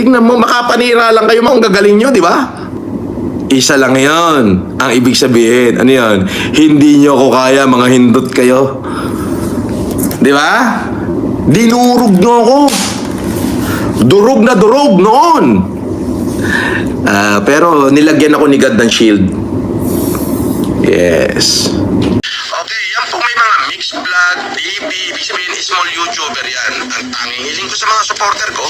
tignan mo, makapanira lang kayo, mga gagaling nyo, di ba? Isa lang yon ang ibig sabihin. Ano yun? Hindi nyo ako kaya, mga hindot kayo. Di ba? Dinurog nyo ako. Durog na durog noon. Pero nilagyan ako ni God ng shield. Yes. Okay, yan po may mga mixed vlog, TV, ibig sabihin small YouTuber yan. Ang tanging hiling ko sa mga supporter ko,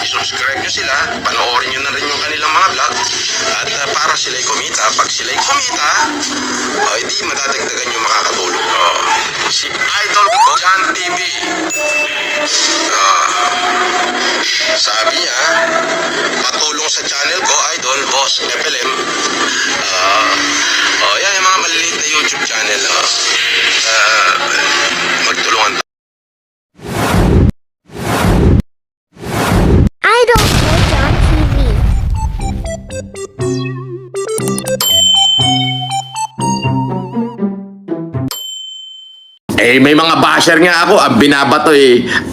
i-subscribe nyo sila, panoorin nyo na rin yung kanilang mga vlog, at para sila'y kumita. Pag sila'y kumita, hindi madadagdagan yung makakatulong. Si Idol ko, John TV. Sabi niya, patulong sa channel ko, Idol, Boss, FLM. Yan yung mga maliliit na YouTube channel. Magtulungan tayo. Idol ko, John TV. May mga basher nga ako, ang binabato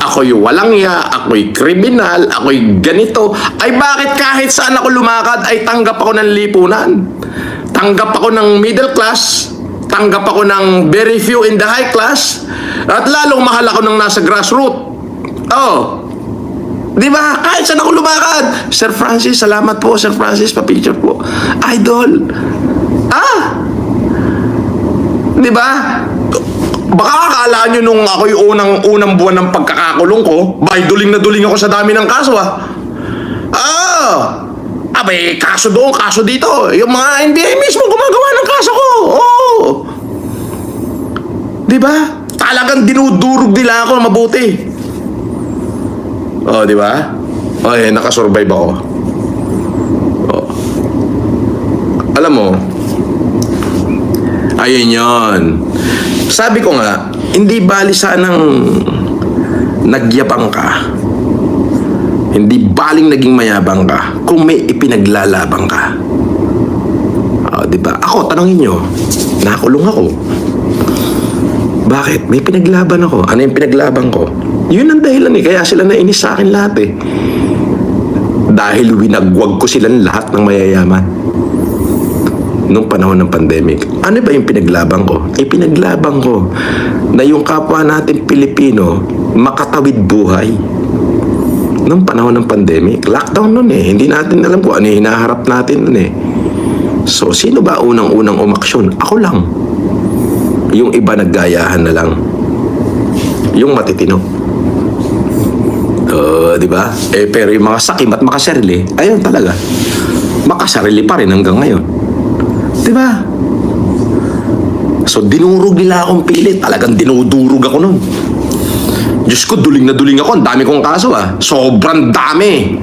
ako'y walang ya, ako'y kriminal, ako'y ganito. Ay bakit kahit saan ako lumakad ay tanggap ako ng lipunan? Tanggap ako ng middle class, tanggap ako ng very few in the high class, at lalong mahal ako ng nasa grassroots. Di ba? Kahit saan ako lumakad. Sir Francis, salamat po, Sir Francis, pa-picture po. Idol. Di ba? Baka akala nyo nung ako'y unang buwan ng pagkakakulong ko, duling na duling ako sa dami ng kaso may kaso doon, kaso dito. Yung mga NBI mismo gumagawa ng kaso ko. Di ba? Talagang dinudurog nila ako mabuti. Di ba? Nakasurvive ako. Alam mo, ayun yun. Sabi ko nga, hindi bali sanang nagyabang ka. Hindi baling naging mayabang ka kung may ipinaglalabang ka. Diba? Ako, tanongin nyo, nakulong ako. Bakit? May pinaglaban ako. Ano yung pinaglaban ko? Yun ang dahilan kaya sila nainis sa akin lahat Dahil winagwag ko silang lahat ng mayayaman. Nung panahon ng pandemic. Ano ba yung pinaglaban ko? Pinaglaban ko na yung kapwa natin Pilipino makatawid buhay. Nung panahon ng pandemic, lockdown nun hindi natin alam kung ano yung hinaharap natin nun So, sino ba unang-unang umaksyon? Ako lang. Yung iba naggayahan na lang. Yung matitino. Di ba? Pero yung mga sakim at makasarili, ayun talaga. Makasarili pa rin hanggang ngayon. Diba? So, dinurog nila akong pilit. Talagang dinudurog ako nun. Diyos ko, duling na duling ako. Ang dami kong kaso Sobrang dami.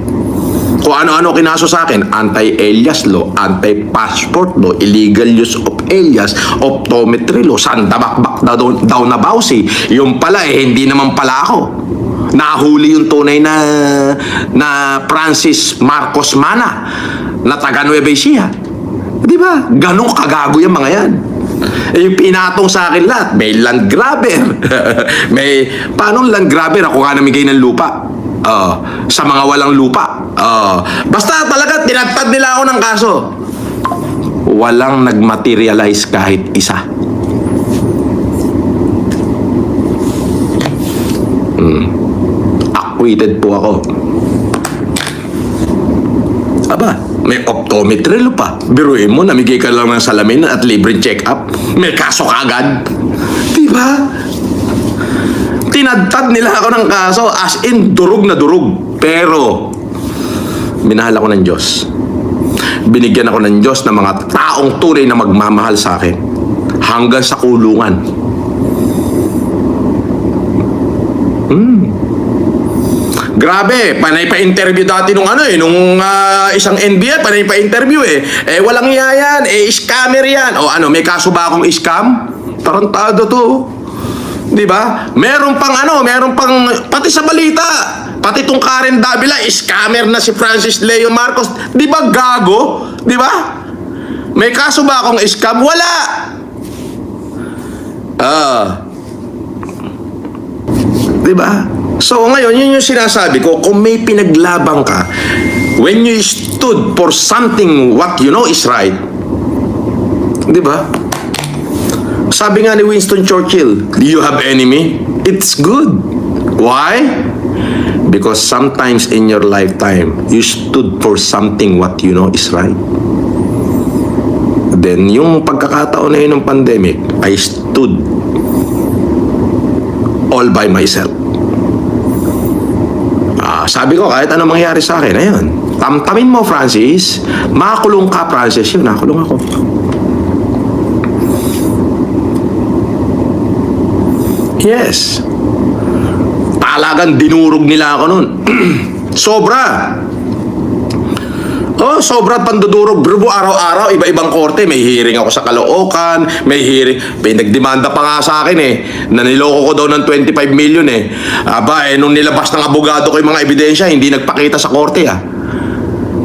Kung ano-ano kinaso sa akin. Anti-alias law, anti-passport law, illegal use of alias, optometry law, sandabakbak daw na bawsi. Yung pala hindi naman pala ako. Nahuli yung tunay na Francis Marcos Mana na taga Nueva Ecija. Di ba? Ganong kagago yung mga yan. Yung pinatong sa akin lahat, may land grabber. Paano land grabber? Ako nga namigay ng lupa. Sa mga walang lupa. Basta talaga, tinagtad nila ako ng kaso. Walang nagmaterialize kahit isa. Acquitted po ako. May optometry pa. Biruin mo, namigay ka lang ng salamin at libre check-up. May kaso kagad. Diba? Tinadtad nila ako ng kaso as in durog na durog. Pero, minahal ako ng Diyos. Binigyan ako ng Diyos ng mga taong tunay na magmamahal sa akin. Hanggang sa kulungan. Grabe, panay pa interview dati nung isang NBI, panay pa interview walang iya yan, scammer yan. May kaso ba akong scam? Tarantado to. Di ba? Meron pang pati sa balita, pati tong Karen Davila, scammer na si Francis Leo Marcos. Di ba gago? Di ba? May kaso ba akong scam? Wala. Di ba? So ngayon, yun yung sinasabi ko, kung may pinaglabang ka, when you stood for something what you know is right, di ba? Sabi nga ni Winston Churchill, do you have enemy? It's good. Why? Because sometimes in your lifetime, you stood for something what you know is right. Then, yung pagkakataon na yun ng pandemic, I stood all by myself. Sabi ko, kahit anong mangyari sa akin, ayun, tamtamin mo, Francis. Makakulong ka, Francis. Yun, nakulong ako. Yes. Talagang dinurog nila ako nun. Sobra. Oh, sobra pandudurog. Bro, araw-araw, iba-ibang korte. May hearing ako sa Caloocan, may hearing. May nagdemanda pa nga sa akin na niloko ko daw ng 25 million nung nilabas ng abogado ko yung mga ebidensya, hindi nagpakita sa korte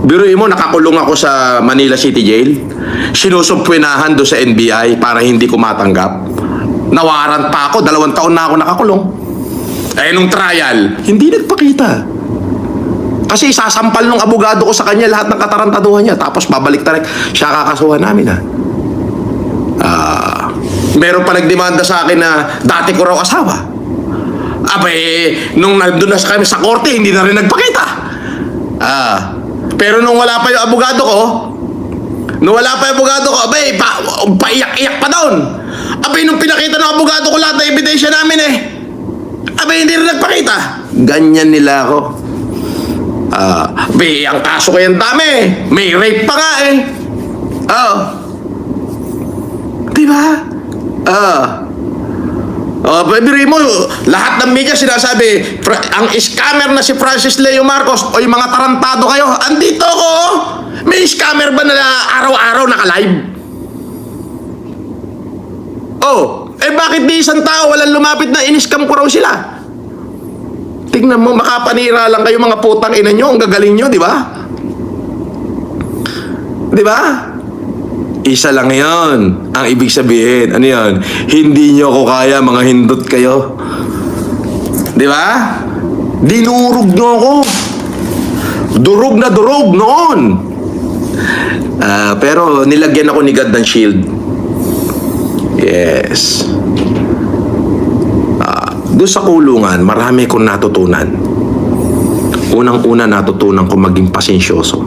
Biruin mo, nakakulong ako sa Manila City Jail. Sinusumpwinahan do sa NBI para hindi ko matanggap. Nawaran pa ako, 2 taon na ako nakakulong. Nung trial, hindi nagpakita. Kasi isasampal ng abogado ko sa kanya lahat ng katarantaduhan niya. Tapos babalik tayo, siya kakasuhan namin meron pa nagdemanda sa akin na dati ko raw asawa. Nung nandun na kami sa korte, hindi na rin nagpakita. Pero nung wala pa yung abogado ko, paiyak-iyak pa doon. Nung pinakita ng abogado ko lahat ng ebidensya namin hindi rin nagpakita. Ganyan nila ako. Ang kaso ko yung dami. May rape pa nga Diba? Biruin mo, lahat ng media sinasabi, ang scammer na si Francis Leo Marcos, o yung mga tarantado kayo, andito ko. May scammer ba na araw-araw naka-live? Bakit di isang tao walang lumapit na in-scam ko raw sila? Tingnan mo, makapanira lang kayo mga putang ina nyo, ang gagaling nyo, di ba? Di ba? Isa lang yon. Ang ibig sabihin, ano yun? Hindi nyo ako kaya, mga hindot kayo. Di ba? Dinurog nyo ako. Durog na durog noon. Pero nilagyan ako ni God ng shield. Yes. Doon sa kulungan, marami kong natutunan. Unang-una, natutunan kong maging pasensyoso.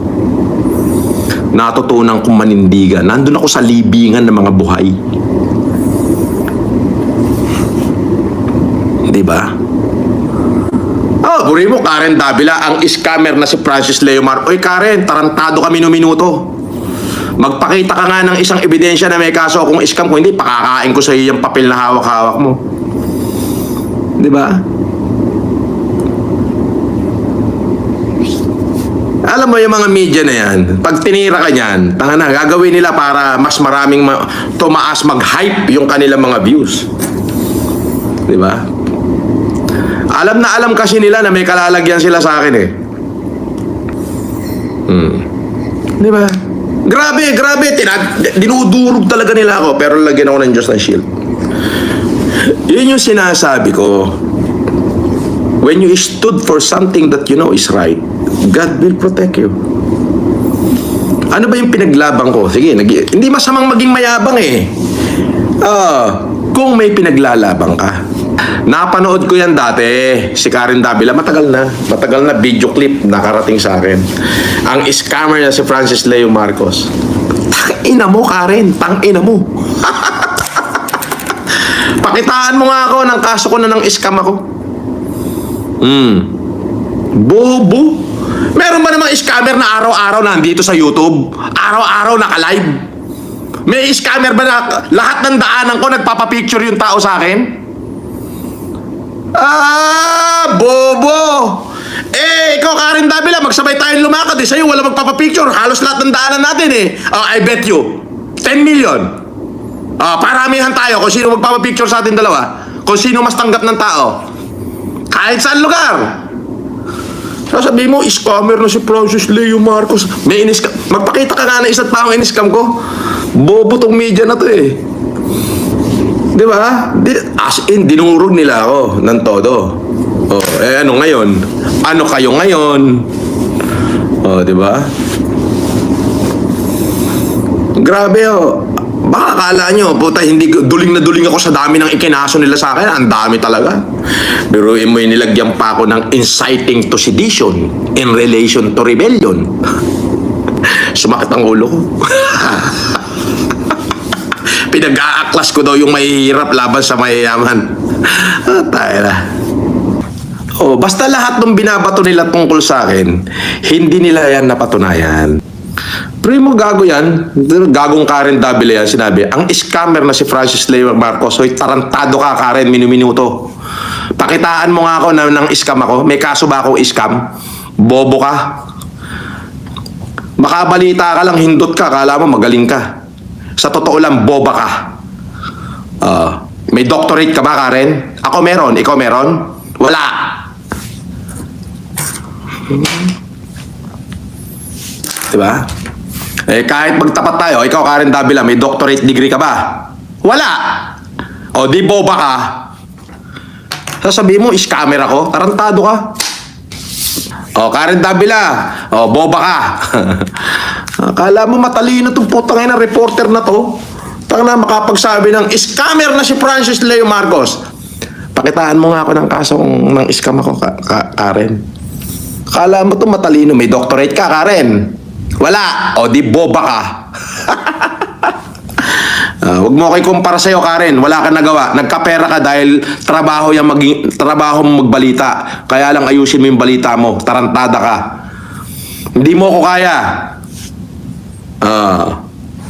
Natutunan kong manindigan. Nandun ako sa libingan ng mga buhay. Diba? Buri mo, Karen Davila, ang scammer na si Francis Leo Marcos. Oy, Karen, tarantado kami no minuto. Magpakita ka nga ng isang ebidensya na may kaso akong scam. Kung hindi, pakakain ko sa iyo yung papel na hawak-hawak mo. Diba? Alam mo yung mga media na yan, pag tinira ka niyan, gagawin nila para mas maraming tumaas, mag-hype yung kanilang mga views. Diba? Alam na alam kasi nila na may kalalagyan sila sa akin Diba? Grabe, dinudurog talaga nila ako, pero lagyan ako ng Diyos ng shield. Yun yung sinasabi ko. When you stood for something that you know is right, God will protect you. Ano ba yung pinaglabang ko? Sige, hindi masamang maging mayabang kung may pinaglalabang ka. Napanood ko yan dati, si Karen Davila, matagal na video clip nakarating sa akin. Ang scammer na si Francis Leo Marcos. Tangina mo, Karen, tangina mo. Pakitaan mo nga ako ng kaso ko na ng scam ako. Bobo. Meron ba namang scammer na araw-araw nandito sa YouTube? Araw-araw naka-live? May scammer ba na lahat ng daanan ko nagpapapicture yung tao sa akin? Bobo. Ikaw, Karen Davila, magsabay tayong lumakad sa'yo wala magpapapicture. Halos lahat ng daanan natin I bet you 10 million. Paramihan tayo kung sino magpapapicture sa atin dalawa. Kung sino mas tanggap ng tao. Kahit saan lugar. Sasabihin mo, scammer na si Francis Leo Marcos. May in-scam. Magpakita ka nga na isa't taong in-scam ko. Bobo tong media na to Di ba? As in, dinurog nila ako ng todo. Oh, ano ngayon? Ano kayo ngayon? Oh, di ba? Grabe oh. Baka akala nyo, puta, hindi duling na duling ako sa dami ng ikinaso nila sa akin. Ang dami talaga. Pero mo nilagyan pa ako ng inciting to sedition in relation to rebellion. Sumakit ang ulo ko. Pinag-aaklas ko daw yung mahihirap laban sa mayayaman. Tayo na. Oh, basta lahat ng binabato nila tungkol sa akin, hindi nila yan napatunayan. Primo gago yan, gagong Karen Davila yan, sinabi, ang scammer na si Francis Leo Marcos, hoy, tarantado ka Karen, minuminuto. Pakitaan mo nga ako ng scam ako, may kaso ba akong scam? Bobo ka. Makabalita ka lang, hindot ka, kala mo magaling ka. Sa totoo lang, boba ka. May doctorate ka ba Karen? Ako meron, ikaw meron? Wala. Diba? Eh, kahit magtapat tayo, ikaw Karen Davila, may doctorate degree ka ba? Wala! O, di boba ka. Sasabihin mo, scammer ako? Tarantado ka. O, Karen Davila, o, boba ka. Akala mo matalino itong putang ina reporter na to? Tang na makapagsabi ng scammer na si Francis Leo Marcos. Pakitaan mo nga ako ng kaso ng scam ako, Karen. Akala mo itong matalino, may doctorate ka, Karen? Wala. O di boba ka. Huwag mo kayo kumpara sa'yo, Karen. Wala kang nagawa. Nagkapera ka dahil trabaho mo magbalita. Kaya lang ayusin mo yung balita mo. Tarantada ka. Hindi mo ko kaya.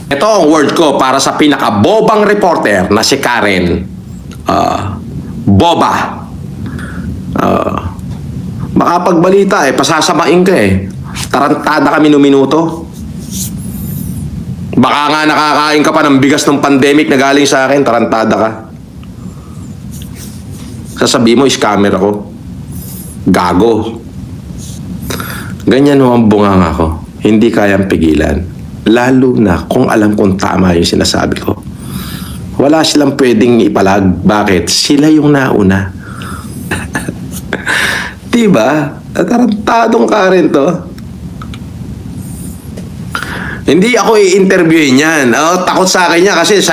Ito ang word ko para sa pinakabobang reporter na si Karen. Boba. Makapagbalita pasasamain ka Tarantada ka minuminuto. Baka nga nakakain ka pa ng bigas ng pandemic na galing sa akin, tarantada ka. Sasabihin mo, scammer ako. Gago. Ganyan ho ang bunganga ko. Hindi kayang pigilan. Lalo na kung alam kong tama yung sinasabi ko. Wala silang pwedeng ipalag. Bakit? Sila yung nauna. Diba? Tarantadong Karen to. Hindi ako i-interviewin yan. Takot sa akin niya kasi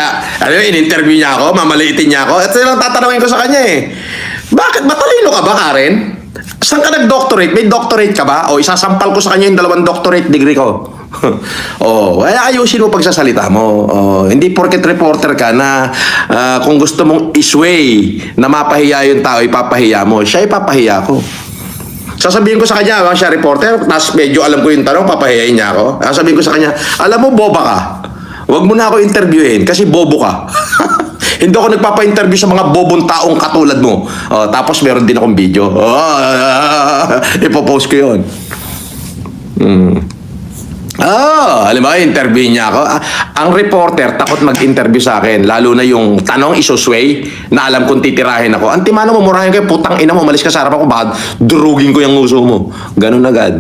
in-interview niya ako, mamaliitin niya ako. Ito lang tatanungin ko sa kanya Bakit? Matalino ka ba, Karen? Saan ka nag-doctorate? May doctorate ka ba? O isasampal ko sa kanya yung 2 doctorate degree ko. Kaya ayusin mo pagsasalita mo. Hindi porket reporter ka na kung gusto mong isway na mapahiya yung tao, ipapahiya mo. Siya ipapahiya ko. Sasabihin ko sa kanya, siya reporter, tapos medyo alam ko yung tanong, papahiyain niya ako. Sasabihin ko sa kanya, alam mo, boba ka. Huwag mo na ako interviewin kasi bobo ka. Hindi ako nagpapa-interview sa mga bobong taong katulad mo. Tapos meron din akong video. Ipopost ko yun. Alam mo, interview niya ako. Ang reporter takot mag-interview sa akin. Lalo na yung tanong isusway na alam kong titirahin ako. Antimano mo, murahin kayo, putang ina mo, malis ka sa harapan ko, baka durugin ko yung uso mo. Ganun agad.